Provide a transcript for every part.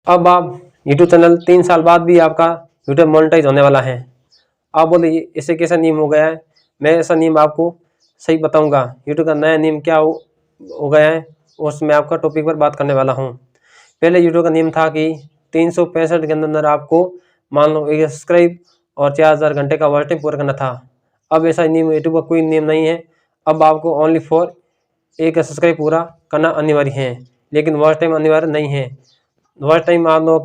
अब आप YouTube channel 3 साल बाद भी आपका यूट्यूब मोनेटाइज होने वाला है। आप बोले इसे कैसा नियम हो गया है, मैं ऐसा नियम आपको सही बताऊंगा। यूट्यूब का नया नियम क्या हो गया है उसमें आपका टॉपिक पर बात करने वाला हूँ। पहले यूट्यूब का नियम था कि 365 के अंदर आपको मान लो 1 सब्सक्राइब और 4000 घंटे का वॉच टाइम पूरा करना था। अब ऐसा नियम यूट्यूब का कोई नियम नहीं है। अब आपको ओनली फॉर 1 सब्सक्राइब पूरा करना अनिवार्य है, लेकिन वॉच टाइम अनिवार्य नहीं है। वॉच टाइम मान लो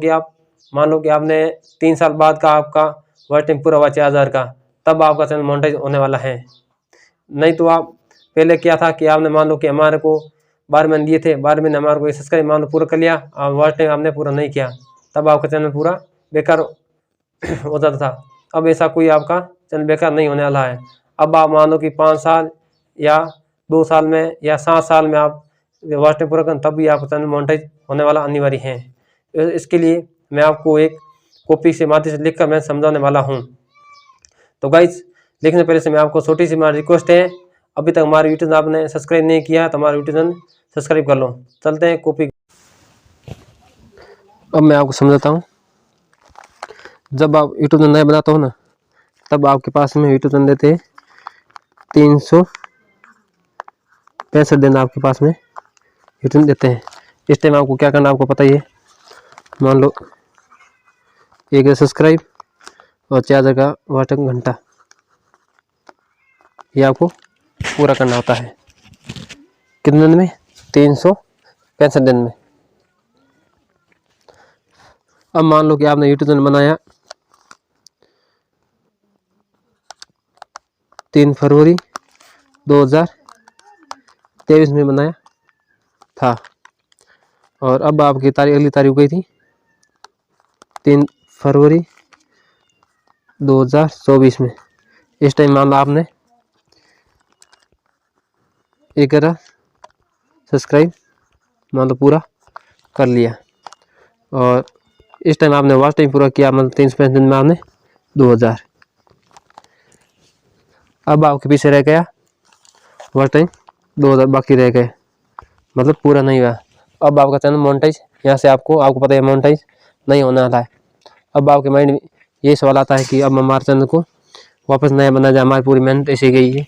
कि आपने 3 साल बाद का आपका वॉच टाइम पूरा हुआ 4000 का, तब आपका चैनल मोनेटाइज होने वाला है। नहीं तो आप पहले क्या था कि आपने मान लो कि हमारे को 12 महीने दिए थे, 12 महीने हमारे को सब्सक्राइब मान लो पूरा कर लिया और वॉच टाइम आपने पूरा नहीं किया, तब आपका चैनल पूरा बेकार हो जाता था। अब ऐसा कोई आपका चैनल बेकार नहीं होने वाला है। अब आप मान लो कि 5 साल या 2 साल में या 7 साल में आप वॉच टाइम पूरा करें, तब भी आपका चैनल मोनेटाइज होने वाला अनिवार्य है। इसके लिए मैं आपको एक कॉपी से माध्यम से लिखकर मैं समझाने वाला हूँ। तो गाइज लिखने पहले से मैं आपको छोटी सी हमारी रिक्वेस्ट है, अभी तक हमारे यूट्यूब आपने सब्सक्राइब नहीं किया तो हमारे यूट्यूब चैनल सब्सक्राइब कर लो। चलते हैं कॉपी। अब मैं आपको समझाता हूँ। जब आप यूट्यूब चैनल नया बनाता हो ना, तब आपके पास में यूट्यूब चैनल देते 365 दिन आपके पास में यूट्यूब देते हैं। इस टाइम आपको क्या करना आपको पता ही है। मान लो 1 सब्सक्राइब और 4000 का वॉच टाइम घंटा, ये आपको पूरा करना होता है। कितने दिन में? 365 दिन में। अब मान लो कि आपने यूट्यूब चैनल बनाया 3 फरवरी 2023 में बनाया था, और अब आपकी अगली तारीख गई थी 3 फरवरी 2024 में। इस टाइम मान लो आपने 11 सब्सक्राइब मान लो पूरा कर लिया, और इस टाइम आपने वॉच टाइम पूरा किया मतलब 365 दिन में आपने 2000। अब आपके पीछे रह गया वॉच टाइम 2000 बाकी रह गए, मतलब पूरा नहीं हुआ। अब आपका चैनल मोनेटाइज यहाँ से आपको पता है मोनेटाइज नहीं होने वाला है। अब आपके माइंड में ये सवाल आता है कि अब हमारे चैनल को वापस नया बनाया जाए, हमारी पूरी मेहनत ऐसी गई है।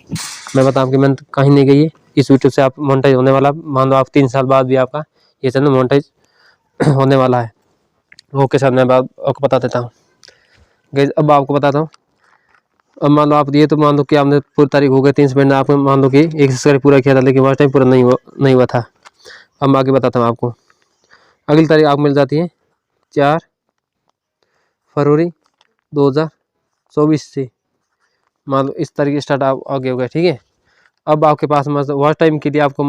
मैं बताऊँ आपकी मेहनत कहीं नहीं गई है। इस यूट्यूब से आप मोनेटाइज होने वाला, मान लो आप 3 साल बाद भी आपका ये चैनल मोनेटाइज होने वाला है। वो के साथ मैं आपको बता देता हूँ। गाइस अब आपको बताता हूँ। अब मान लो आप ये तो मान लो कि आपने पूरी तारीख हो गई 3 आपने मान लो कि 1 सब्सक्राइब पूरा किया था, लेकिन वॉच टाइम पूरा नहीं हुआ था। अब मैं आगे बताता हूँ आपको। अगली तारीख आपको मिल जाती है 4 फरवरी 2024 से, मान लो इस तारीख स्टार्ट आप आगे हो गए, ठीक है। अब आपके पास मतलब वॉच टाइम के लिए आपको,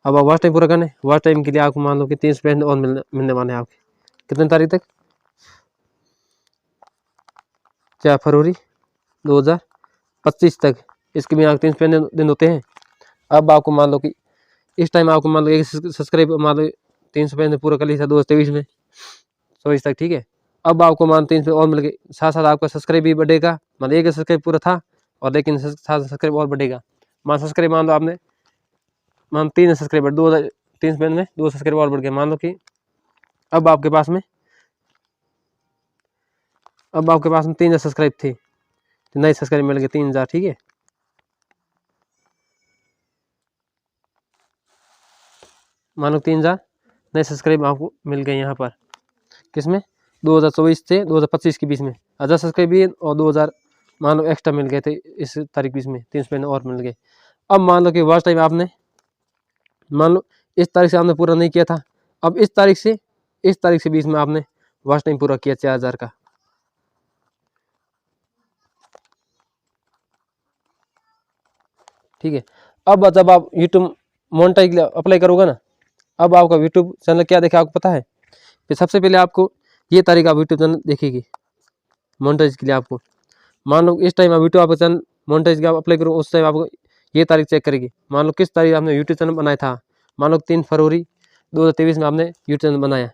अब आप वॉच टाइम पूरा करने, वॉच टाइम के लिए आपको मान लो कि 3 और मिलने वाले हैं आपके। कितने तारीख तक? 4 फरवरी 2025 तक। इसके भी आपके 3 दिन होते हैं। अब आपको मान लो कि इस टाइम आपको मान लो 1 सब्सक्राइब मान लो 365 पूरा कर लिया था 2023 में 24 तक, ठीक है। अब आपको मान 300 और मिल गए, साथ साथ आपका सब्सक्राइब भी बढ़ेगा। मतलब 1 सब्सक्राइब पूरा था और लेकिन साथ सब्सक्राइब और बढ़ेगा। मान सब्सक्राइब मान लो आपने मान 3 सब्सक्राइबर 2023 में 2 सब्सक्राइब और बढ़ गए। मान लो कि अब आपके पास में 3000 सब्सक्राइब थे, तो नए सब्सक्राइब मिल गए 3000, ठीक है। मान लो 3000 नए सब्सक्राइब आपको मिल गए यहाँ पर, किसमें? 2024 से 2025 के बीच में 1000 सब्सक्राइब भी और 2000 मान लो एक्स्ट्रा मिल गए थे इस तारीख बीच में, 3 और मिल गए। अब मान लो कि वॉच टाइम आपने मान लो इस तारीख से आपने पूरा नहीं किया था, अब इस तारीख से बीच में आपने वॉच टाइम पूरा किया 4000 का, ठीक है। अब जब आप यूट्यूब मोनेटाइज के लिए अप्लाई करोगे ना, अब आपका यूट्यूब चैनल क्या देखेगा आपको पता है? फिर सबसे पहले आपको ये तारीख आप यूट्यूब चैनल देखेगी मोनेटाइज के लिए। आपको मान लो इस टाइम आप यूट्यूब आपका चैनल मोनेटाइज का अप्लाई करो, उस टाइम आपको ये तारीख चेक करेगी। मान लो किस तारीख आपने यूट्यूब चैनल बनाया था, मान लो 3 फरवरी 2023 में आपने यूट्यूब चैनल बनाया।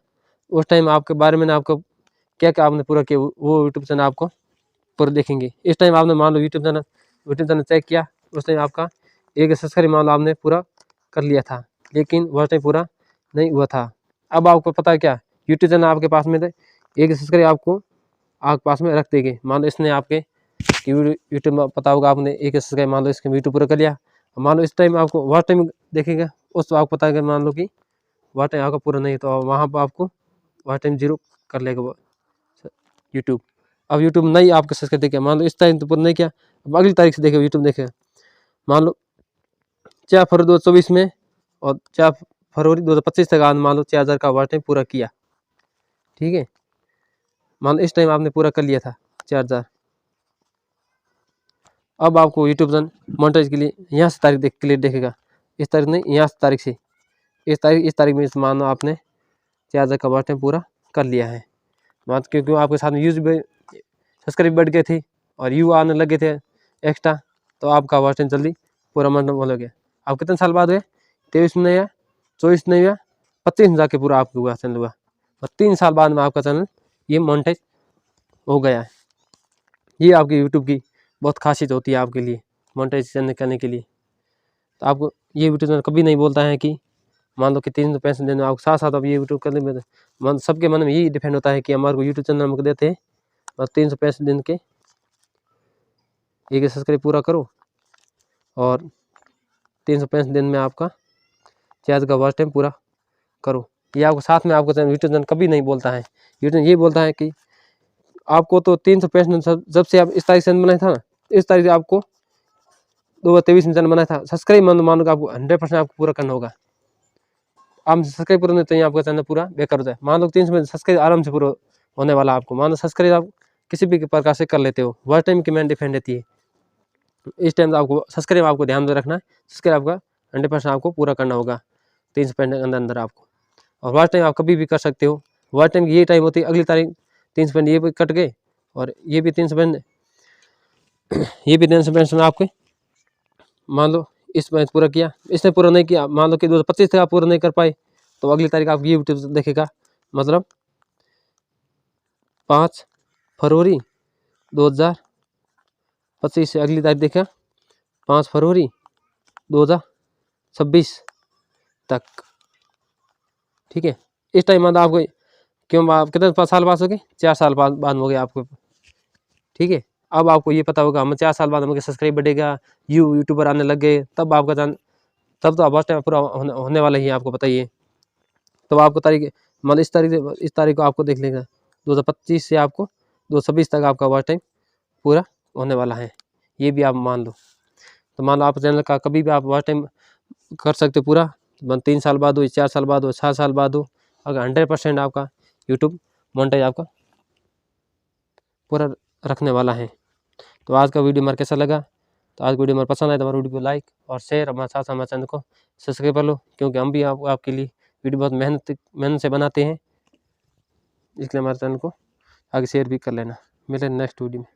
उस टाइम आपके बारे में आपको क्या क्या आपने पूरा किया वो यूट्यूब चैनल आपको पूरा देखेंगे। इस टाइम आपने मान लो यूट्यूब चैनल चेक किया, उस टाइम आपका 1 सब्सक्राइब मान लो आपने पूरा कर लिया था, लेकिन वह टाइम पूरा नहीं हुआ था। अब आपको पता है क्या यूट्यूब चैनल आपके पास में थे, एक सब्सक्राइब आपको आपके पास में रख देंगे। मान लो इसने आपके यूट्यूब में पता होगा, आपने एक सब्सक्राइब मान लो इसके यूट्यूब पूरा कर लिया, मान लो इस टाइम आपको वह टाइम देखेगा, उस तो आपको पता है कि मान लो कि वह टाइम आपका पूरा नहीं, तो वहाँ पर आपको वह टाइम 0 कर लेगा वो यूट्यूब। अब यूट्यूब नहीं आपके सब्सक्राइब देखेगा, मान लो इस टाइम तो पूरा नहीं किया, अब अगली तारीख से देखेगा यूट्यूब देखेगा, मान लो 4 फरवरी 2024 में और 4 फरवरी 2025 तक आज मान लो 4000 का वाच टाइम पूरा किया, ठीक है। मान लो इस टाइम आपने पूरा कर लिया था 4000। अब आपको यूट्यूब चैनल मोनेटाइज के लिए यहाँ से तारीख क्लियर देखेगा, इस तारीख नहीं, यहाँ से तारीख से इस तारीख में मान लो आपने 4000 का वाच टाइम पूरा कर लिया है। मान क्योंकि आपके साथ में यूज सब्सक्राइब बढ़ गए थे और यू आने लगे थे एक्स्ट्रा, तो आपका वाच टाइम जल्दी पूरा मतलब हो गया। आप कितने साल बाद हुए, 23 में या 24 में या 25 में जाके पूरा आपका हुआ चैनल हुआ, और 3 साल बाद में आपका चैनल ये मोनेटाइज हो गया है। ये आपकी यूट्यूब की बहुत खासियत होती है आपके लिए मोनेटाइजेशन करने के लिए। तो आपको ये यूट्यूब चैनल कभी नहीं बोलता है कि मान लो कि 300 पैसे देने, आपको साथ साथ अब ये यूट्यूब करने में मन सबके मन में यही डिपेंड होता है कि हमारे को यूट्यूब चैनल हमको देते हैं और 300 पैसे दिन के एक सब्सक्राइब पूरा करो और 300 पैसे दिन में आपका 4000 का वॉच टाइम पूरा करो। ये आपको साथ में आपको यूट्यूब चैनल कभी नहीं बोलता है। यूट्यूब ये बोलता है कि आपको तो 300 पैसे जब से आप इस तारीख से बनाया था ना, इस तारीख से आपको 2023 में चैनल बनाया था, सब्सक्राइब मानो कि आपको 100% आपको पूरा करना होगा। आप सब्सक्राइब पूरा नहीं तो आपका चैनल पूरा बेकार हो जाए। मान लो 300 में सब्सक्राइब आराम से पूरा होने वाला आपको, मान लो सब्सक्राइब आप किसी भी प्रकार से कर लेते हो, वॉच टाइम की मैन डिफेंड रहती है। इस टाइम आपको सब्सक्राइब आपको ध्यान में रखना है, सब्सक्राइब आपका 100% आपको पूरा करना होगा 300 के अंदर आपको। और वॉच टाइम आप कभी भी कर सकते हो, वॉच टाइम की ये टाइम होती है अगली तारीख 300 ये भी कट गए और ये भी 300 ये भी 300 आपके मान लो इस मैच पूरा किया, इसने पूरा नहीं किया, मान लो कि 2025 तक आप पूरा नहीं कर पाए, तो अगली तारीख आप ये यूट्यूब देखेगा, मतलब 5 फरवरी 2025 से अगली तारीख देखेगा 5 फरवरी 2026 तक, ठीक है। इस टाइम मतलब आपको क्यों आप कितने साल बाद हो गए, 4 साल बाद हो गए आपको, ठीक है। अब आपको ये पता होगा हम 4 साल बाद हमें सब्सक्राइब बढ़ेगा, यूट्यूबर आने लग गए, तब आपका चैनल तब तो आप वॉच टाइम पूरा होने वाला ही है, आपको पता ही है। तो आपको तारीख मतलब इस तारीख को आपको देख लेगा 2025 से आपको 2026 तक आपका वॉच टाइम पूरा होने वाला है, ये भी आप मान लो। तो मान लो आप चैनल का कभी भी आप वॉच टाइम कर सकते हो पूरा, 3 साल बाद हो, 4 साल बाद हो, 7 साल बाद हो, अगर 100% आपका यूट्यूब मोनेटाइज आपका पूरा रखने वाला है। तो आज का वीडियो हमारा कैसा लगा, तो आज वीडियो हमारा पसंद आए तो हमारे वीडियो को लाइक और शेयर, हमारे साथ हमारे चैनल को सब्सक्राइब कर लो, क्योंकि हम भी आपके लिए वीडियो बहुत मेहनत से बनाते हैं, इसलिए हमारे चैनल को आगे शेयर भी कर लेना। मिले नेक्स्ट वीडियो में।